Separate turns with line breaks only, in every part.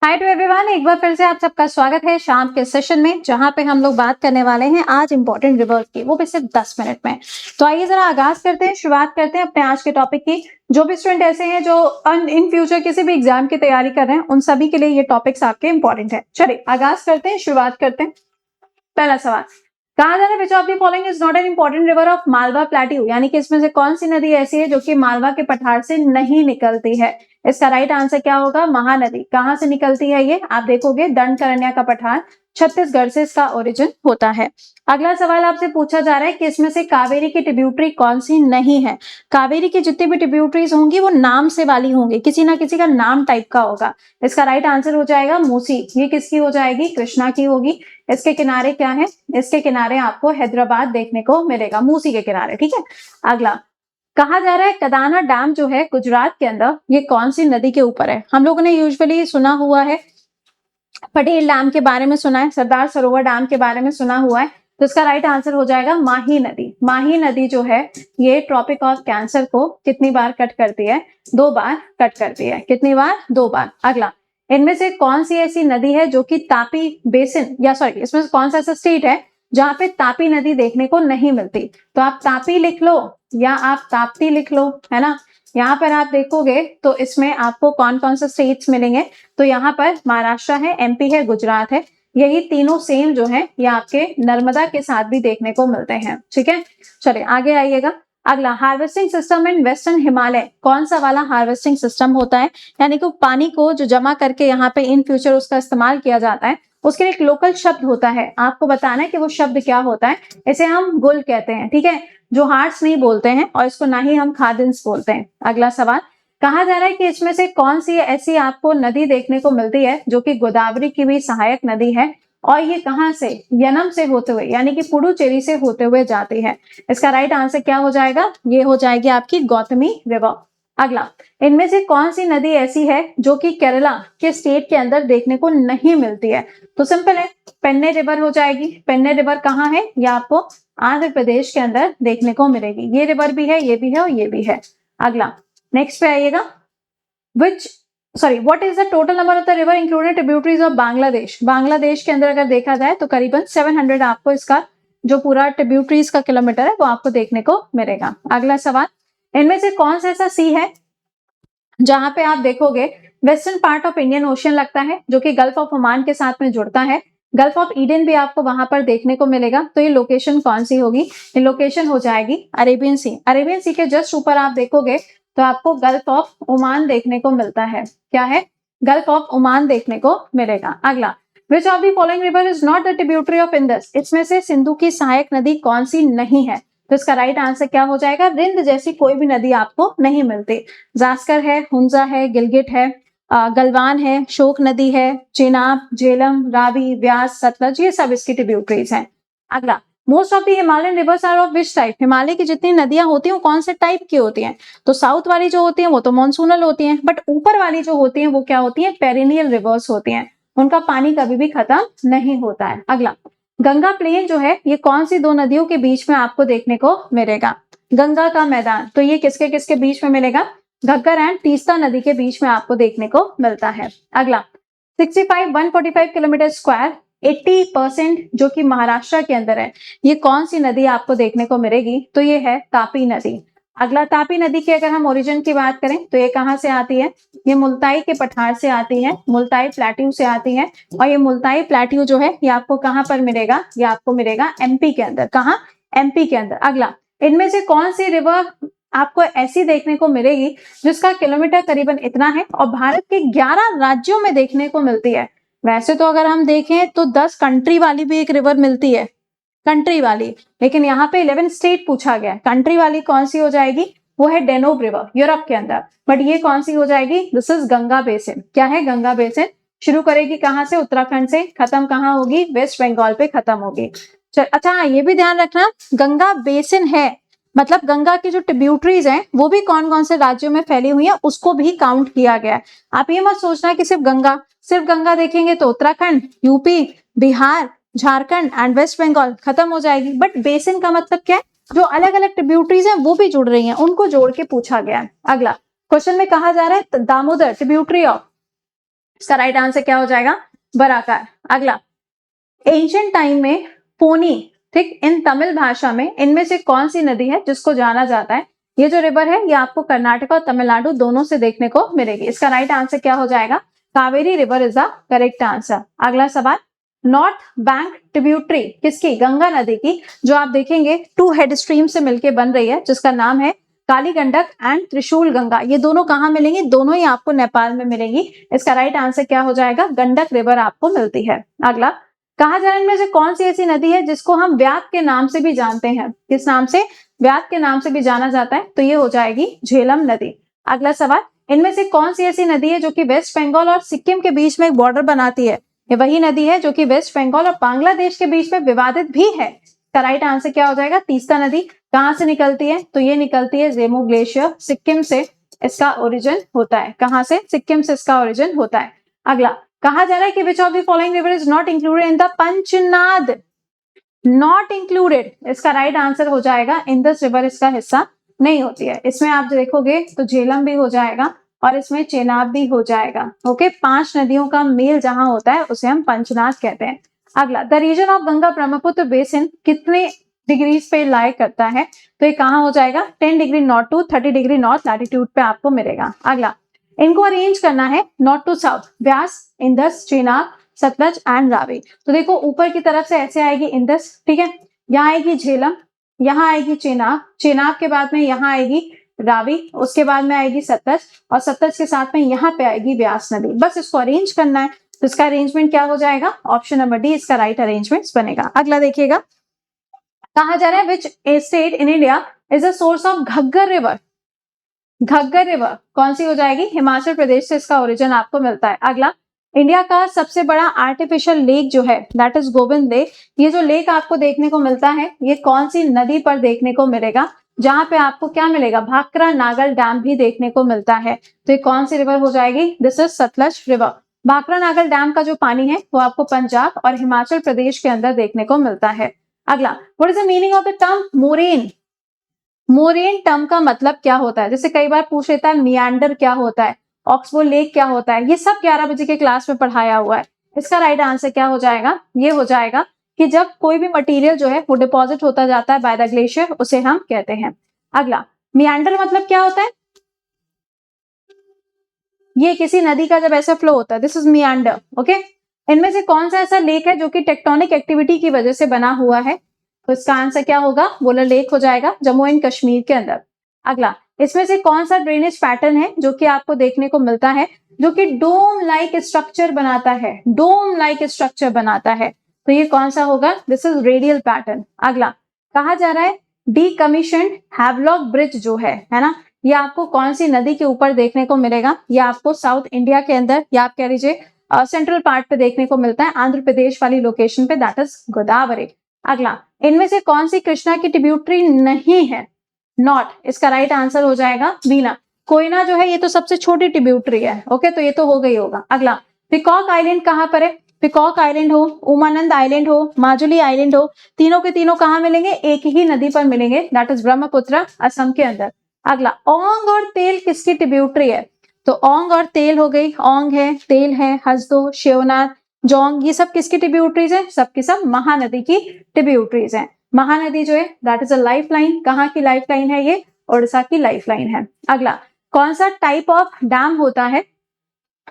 Hi to everyone, एक बार फिर से आप सबका स्वागत है शाम के सेशन में, जहां पे हम लोग बात करने वाले हैं आज इंपॉर्टेंट रिवर्स की, वो भी सिर्फ 10 मिनट में। तो आइए जरा आगाज करते हैं, शुरुआत करते हैं अपने आज के टॉपिक की। जो भी स्टूडेंट ऐसे हैं जो इन फ्यूचर किसी भी एग्जाम की तैयारी कर रहे हैं, उन सभी के लिए ये टॉपिक्स आपके इंपॉर्टेंट है। चलिए आगाज करते हैं, शुरुआत करते हैं। पहला सवाल, कहा जा रहा है विच of the following is not an important river of Malwa plateau, यानी कि इसमें से कौन सी नदी ऐसी है जो कि मालवा के पठार से नहीं निकलती है। इसका राइट आंसर क्या होगा? महानदी। कहां से निकलती है ये? आप देखोगे दंडकारण्य का पठार छत्तीसगढ़ से इसका ओरिजिन होता है। अगला सवाल आपसे पूछा जा रहा है कि इसमें से कावेरी की ट्रिब्यूटरी कौन सी नहीं है। कावेरी की जितनी भी ट्रिब्यूटरीज होंगी वो नाम से वाली होंगी, किसी ना किसी का नाम टाइप का होगा। इसका राइट आंसर हो जाएगा मूसी। ये किसकी हो जाएगी? कृष्णा की होगी। इसके किनारे क्या है? इसके किनारे आपको हैदराबाद देखने को मिलेगा, मूसी के किनारे। ठीक है। अगला कहा जा रहा है कदाना डैम जो है गुजरात के अंदर, ये कौन सी नदी के ऊपर है। हम लोगों ने यूजुअली सुना हुआ है, पटेल डैम के बारे में सुना है, सरदार सरोवर डैम के बारे में सुना हुआ है। तो इसका राइट आंसर हो जाएगा माही नदी। माही नदी जो है ये ट्रॉपिक ऑफ कैंसर को कितनी बार कट करती है? 2 बार कट करती है। कितनी बार? 2 बार। अगला, इनमें से कौन सी ऐसी नदी है जो कि तापी बेसिन, या सॉरी इसमें से कौन सा ऐसा स्टेट है जहां पे तापी नदी देखने को नहीं मिलती? तो आप तापी लिख लो या आप ताप्ती लिख लो, है ना। यहाँ पर आप देखोगे तो इसमें आपको कौन कौन से स्टेट्स मिलेंगे। तो यहाँ पर महाराष्ट्र है, एमपी है, गुजरात है। यही तीनों सेम जो है ये आपके नर्मदा के साथ भी देखने को मिलते हैं। ठीक है, चलिए आगे आइएगा। अगला, harvesting system in western Himalaya कौन सा वाला हार्वेस्टिंग सिस्टम होता है? यानी कि पानी को जो जमा करके यहाँ पे इन फ्यूचर उसका इस्तेमाल किया जाता है, उसके लिए एक लोकल शब्द होता है। आपको बताना है कि वो शब्द क्या होता है। इसे हम गुल कहते हैं। ठीक है, जो हार्ट्स नहीं बोलते हैं, और इसको ना ही हम खादिंस बोलते हैं। अगला सवाल, कहा जा रहा है कि इसमें से कौन सी ऐसी आपको नदी देखने को मिलती है जो कि गोदावरी की भी सहायक नदी है, और ये कहां से? यनम से होते हुए, यानी कि पुडुचेरी से होते हुए जाती है। इसका राइट आंसर क्या हो जाएगा? ये हो जाएगी आपकी गौतमी रिवर। अगला, इनमें से कौन सी नदी ऐसी है जो कि केरला के स्टेट के अंदर देखने को नहीं मिलती है? तो सिंपल है, पेन्ने रिवर हो जाएगी। पेन्ने रिवर कहाँ है? यह आपको आंध्र प्रदेश के अंदर देखने को मिलेगी। ये रिवर भी है, ये भी है और ये भी है। अगला, नेक्स्ट पे आइएगा। What is the total number of the river included tributaries of Bangladesh? Bangladesh के अंदर अगर देखा जाए तो करीबन 700 आपको इसका जो पूरा ट्रिब्यूटरीज का किलोमीटर है वो आपको देखने को मिलेगा। अगला सवाल, इनमें से कौन सा ऐसा सी है जहां पे आप देखोगे western part of Indian ocean लगता है, जो कि गल्फ ऑफ ओमान के साथ में जुड़ता है। गल्फ ऑफ ईडन भी आपको वहां पर देखने को मिलेगा। तो ये लोकेशन कौन सी होगी? ये लोकेशन हो जाएगी अरेबियन सी। अरेबियन सी के जस्ट ऊपर आप देखोगे तो आपको गल्फ ऑफ ओमान देखने को मिलता है। क्या है? गल्फ ऑफ ओमान देखने को मिलेगा। अगला, विच of the following river is not the tributary of Indus? इसमें से सिंधु की सहायक नदी कौन सी नहीं है? तो इसका राइट आंसर क्या हो जाएगा? रिंद जैसी कोई भी नदी आपको नहीं मिलती। जास्कर है, हुंजा है, गिलगिट है, गलवान है, शोक नदी है, चेनाब, झेलम, रावी, व्यास, सतलज, ये सब इसकी ट्रिब्यूटरीज हैं। अगला, most of the Himalayan rivers are of which type? Himalaya की जितनी नदियां होती हैं वो कौन से टाइप की होती हैं? तो साउथ वाली जो होती हैं वो तो मॉनसूनल होती हैं, बट ऊपर वाली जो होती हैं वो क्या होती हैं? पेरिनियल रिवर्स होती हैं। उनका पानी कभी भी खत्म नहीं होता है। अगला, गंगा प्लेन जो है ये कौन सी 2 नदियों के बीच में आपको देखने को मिलेगा? गंगा का मैदान, तो ये किसके किसके बीच में मिलेगा? घग्गर एंड तीस्ता नदी के बीच में आपको देखने को मिलता है। अगला, 145 किलोमीटर स्क्वायर 80% जो कि महाराष्ट्र के अंदर है, ये कौन सी नदी आपको देखने को मिलेगी? तो ये है तापी नदी। अगला, तापी नदी की अगर हम ओरिजिन की बात करें तो ये कहां से आती है? ये मुल्ताई के पठार से आती है, मुल्ताई प्लेट्यू से आती है। और ये मुल्ताई प्लेट्यू जो है ये आपको कहां पर मिलेगा? ये आपको मिलेगा एमपी के अंदर। कहां? एमपी के अंदर। अगला, इनमें से कौन सी रिवर आपको ऐसी देखने को मिलेगी जिसका किलोमीटर करीबन इतना है और भारत के 11 राज्यों में देखने को मिलती है? वैसे तो अगर हम देखें तो 10 कंट्री वाली भी एक रिवर मिलती है, कंट्री वाली, लेकिन यहाँ पे 11 स्टेट पूछा गया। कंट्री वाली कौन सी हो जाएगी? वो है डेनोब रिवर, यूरोप के अंदर। बट ये कौन सी हो जाएगी? This is Ganga basin. क्या है? गंगा बेसिन। शुरू करेगी कहां से? उत्तराखंड से। खत्म कहां होगी? वेस्ट बंगाल पे खत्म होगी। अच्छा, ये भी ध्यान रखना, गंगा बेसिन है मतलब गंगा की जो ट्रिब्यूटरीज हैं वो भी कौन कौन से राज्यों में फैली हुई है उसको भी काउंट किया गया है। आप ये मत सोचना कि सिर्फ गंगा देखेंगे तो उत्तराखंड, यूपी, बिहार, झारखंड एंड वेस्ट बंगाल खत्म हो जाएगी। बट बेसिन का मतलब क्या है? जो अलग अलग ट्रिब्यूटरीज हैं वो भी जुड़ रही हैं, उनको जोड़ के पूछा गया है। अगला क्वेश्चन में कहा जा रहा है दामोदर ट्रिब्यूटरी ऑफ इसका राइट आंसर क्या हो जाएगा? बराकार। अगला, एंशिएंट टाइम में पोनी, ठीक, इन तमिल भाषा में इनमें से कौन सी नदी है जिसको जाना जाता है? ये जो रिवर है ये आपको कर्नाटक और तमिलनाडु दोनों से देखने को मिलेगी। इसका राइट आंसर क्या हो जाएगा? Kaveri river is the correct answer. अगला सवाल, नॉर्थ बैंक ट्रिब्यूटरी किसकी? गंगा नदी की, जो आप देखेंगे 2 हेड स्ट्रीम से मिलकर बन रही है, जिसका नाम है काली गंडक एंड त्रिशूल गंगा। ये दोनों कहाँ मिलेंगी? दोनों ही आपको नेपाल में मिलेंगी। इसका राइट आंसर क्या हो जाएगा? गंडक रिवर आपको मिलती है। अगला, कहा जा रहा है इनमें से कौन सी ऐसी नदी है जिसको हम व्यात के नाम से भी जानते हैं? किस नाम से? व्यात के नाम से भी जाना जाता है, तो ये हो जाएगी झेलम नदी। अगला सवाल, इनमें से कौन सी ऐसी नदी है जो कि वेस्ट बंगाल और सिक्किम के बीच में एक बॉर्डर बनाती है? ये वही नदी है जो कि वेस्ट बंगाल और बांग्लादेश के बीच में विवादित भी है। इसका राइट आंसर क्या हो जाएगा? तीस्ता नदी। कहां से निकलती है? तो ये निकलती है जेमू ग्लेशियर, सिक्किम से इसका ओरिजिन होता है। कहां से? सिक्किम से इसका ओरिजिन होता है। अगला, कहा जा रहा है कि which of the following river is not included in the Panchnad? Not included, इसका राइट आंसर हो जाएगा इंदस रिवर इसका हिस्सा नहीं होती है। इसमें आप देखोगे तो झेलम भी हो जाएगा और इसमें चेनाब भी हो जाएगा। ओके, 5 नदियों का मेल जहां होता है उसे हम पंचनाद कहते हैं। अगला, the region of Ganga Brahmaputra basin कितने डिग्रीज पे लाई करता है? तो ये कहां हो जाएगा? 10 degree north to 30 degree north latitude पे आपको मिलेगा। अगला, इनको अरेंज करना है north to south, Beas, Indus, Chenab, Sutlej and Ravi. तो देखो ऊपर की तरफ से ऐसे आएगी इंदस, ठीक है, यहाँ आएगी झेलम, यहाँ आएगी चेनाब, चेनाब के बाद में यहाँ आएगी रावी, उसके बाद में आएगी सतलज और सतलज के साथ में यहाँ पे आएगी व्यास नदी। बस इसको अरेंज करना है, तो इसका अरेंजमेंट क्या हो जाएगा? ऑप्शन नंबर डी इसका राइट अरेंजमेंट बनेगा। अगला देखिएगा, कहा जा रहा है which state in India is a source of Ghaggar river? Ghaggar river कौन सी हो जाएगी? हिमाचल प्रदेश से इसका ओरिजिन आपको मिलता है। अगला, इंडिया का सबसे बड़ा आर्टिफिशियल लेक जो है दैट इज गोविंद लेक, ये जो लेक आपको देखने को मिलता है ये कौन सी नदी पर देखने को मिलेगा? जहां पे आपको क्या मिलेगा? भाखरा नागल डैम भी देखने को मिलता है। तो ये कौन सी रिवर हो जाएगी? This is Sutlej river. Bhakra Nangal dam का जो पानी है वो आपको पंजाब और हिमाचल प्रदेश के अंदर देखने को मिलता है। अगला, what is the meaning of the term moraine? Moraine term का मतलब क्या होता है? जैसे कई बार पूछ लेता है मियांडर क्या होता है, ऑक्सफोर्ड लेक क्या होता है, ये सब 11 बजे के क्लास में पढ़ाया हुआ है। इसका राइट आंसर क्या हो जाएगा? ये हो जाएगा कि जब कोई भी मटेरियल जो है वो डिपॉजिट होता जाता है बाय द ग्लेशियर, उसे हम कहते हैं। अगला, मियांडर मतलब क्या होता है? ये किसी नदी का जब ऐसा फ्लो होता है, दिस इज मियांडर। ओके, इनमें से कौन सा ऐसा लेक है जो कि टेक्टोनिक एक्टिविटी की वजह से बना हुआ है? तो इसका आंसर क्या होगा? वुलर लेक हो जाएगा, जम्मू एंड कश्मीर के अंदर। अगला, इसमें से कौन सा ड्रेनेज पैटर्न है जो कि आपको देखने को मिलता है जो कि डोम लाइक स्ट्रक्चर बनाता है? डोम लाइक स्ट्रक्चर बनाता है, तो ये कौन सा होगा? This is radial pattern. अगला, कहा जा रहा है डीकमीशन्ड हैवलॉक ब्रिज जो है ना, ये आपको कौन सी नदी के ऊपर देखने को मिलेगा? ये आपको साउथ इंडिया के अंदर या आप कह लीजिए सेंट्रल पार्ट पे देखने को मिलता है, आंध्र प्रदेश वाली लोकेशन पे, दैट इज गोदावरी। अगला, इनमें से कौन सी कृष्णा की ट्रिब्यूटरी नहीं है? नॉट, इसका राइट आंसर हो जाएगा वीना। कोयना जो है ये तो सबसे छोटी ट्रिब्यूटरी है। ओके, तो ये तो हो गई होगा। अगला, पिकॉक आइलैंड कहां पर है? पिकॉक आइलैंड हो, उमानंद आइलैंड हो, माजुली आइलैंड हो, तीनों के तीनों कहां मिलेंगे? एक ही नदी पर मिलेंगे, दैट इज ब्रह्मपुत्र, असम के अंदर। अगला, ओंग और तेल किसकी ट्रिब्यूटरी है? तो ओंग और तेल हो गई, ओंग है, तेल है, हसदो, शिवनाथ, जोंग, ये सब किसकी ट्रिब्यूटरीज है? सबकी सब महानदी की ट्रिब्यूटरीज हैं। महानदी जो है that is a life line. कहाँ की लाइफ लाइन है? ये ओडिशा की लाइफ लाइन है। अगला, कौन सा टाइप ऑफ डैम होता है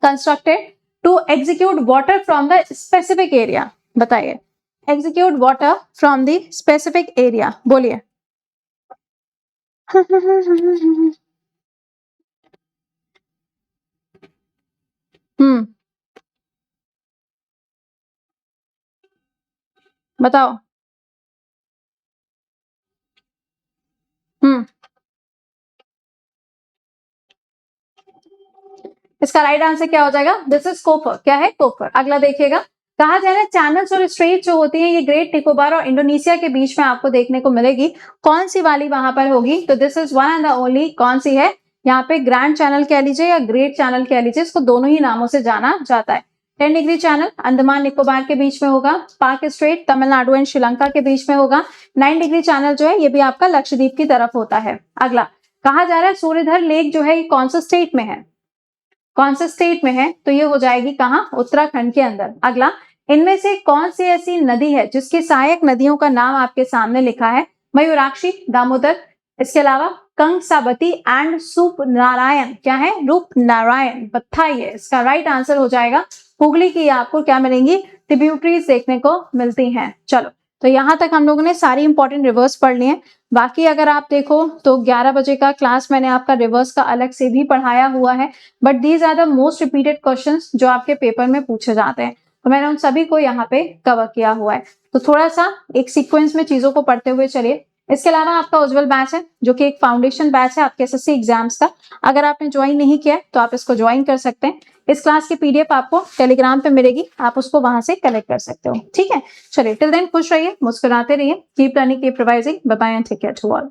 constructed to execute water from the specific area? बताइए, execute water from the specific area, बोलिए। हम्म, बताओ। हम्म, इसका राइट आंसर क्या हो जाएगा? This is coffer. क्या है? कोफर। अगला देखिएगा, कहा जा रहा है चैनल्स और स्ट्रेट जो होती हैं ये ग्रेट निकोबार और इंडोनेशिया के बीच में आपको देखने को मिलेगी। कौन सी वाली वहां पर होगी? तो this is one and the only, कौन सी है? यहाँ पे ग्रैंड चैनल कह लीजिए या ग्रेट चैनल कह लीजिए, इसको दोनों ही नामों से जाना जाता है। 10 डिग्री चैनल अंडमान निकोबार के बीच में होगा, पाक स्ट्रेट तमिलनाडु एंड श्रीलंका के बीच में होगा। 9 डिग्री चैनल जो है ये भी आपका लक्षद्वीप की तरफ होता है। अगला, कहा जा रहा है सूर्यधर लेक जो है ये कौन सा स्टेट में है? कौन से स्टेट में है, तो ये हो जाएगी कहाँ, उत्तराखंड के अंदर। अगला, इनमें से कौन सी ऐसी नदी है जिसकी सहायक नदियों का नाम आपके सामने लिखा है, मयूराक्षी, दामोदर, इसके अलावा कंसाबती एंड सूप नारायण, क्या है, रूप नारायण, बताइए। इसका राइट आंसर हो जाएगा हुगली की आपको क्या मिलेंगी, ट्रिब्यूटरीज देखने को मिलती हैं। चलो, तो यहाँ तक हम लोगों ने सारी इंपॉर्टेंट रिवर्स पढ़ लिए। बाकी अगर आप देखो तो 11 बजे का क्लास मैंने आपका रिवर्स का अलग से भी पढ़ाया हुआ है, but these are the most repeated questions जो आपके पेपर में पूछे जाते हैं, तो मैंने उन सभी को यहाँ पे कवर किया हुआ है। तो थोड़ा सा एक सीक्वेंस में चीजों को पढ़ते हुए चलिए। इसके अलावा आपका उज्जवल बैच है जो कि एक फाउंडेशन बैच है आपके एसएससी एग्जाम्स का। अगर आपने ज्वाइन नहीं किया है तो आप इसको ज्वाइन कर सकते हैं। इस क्लास की पीडीएफ आपको टेलीग्राम पे मिलेगी, आप उसको वहां से कलेक्ट कर सकते हो। ठीक है, चलिए, टिल देन खुश रहिए, मुस्कुराते रहिए, keep learning, keep revising, bye bye and take care to all.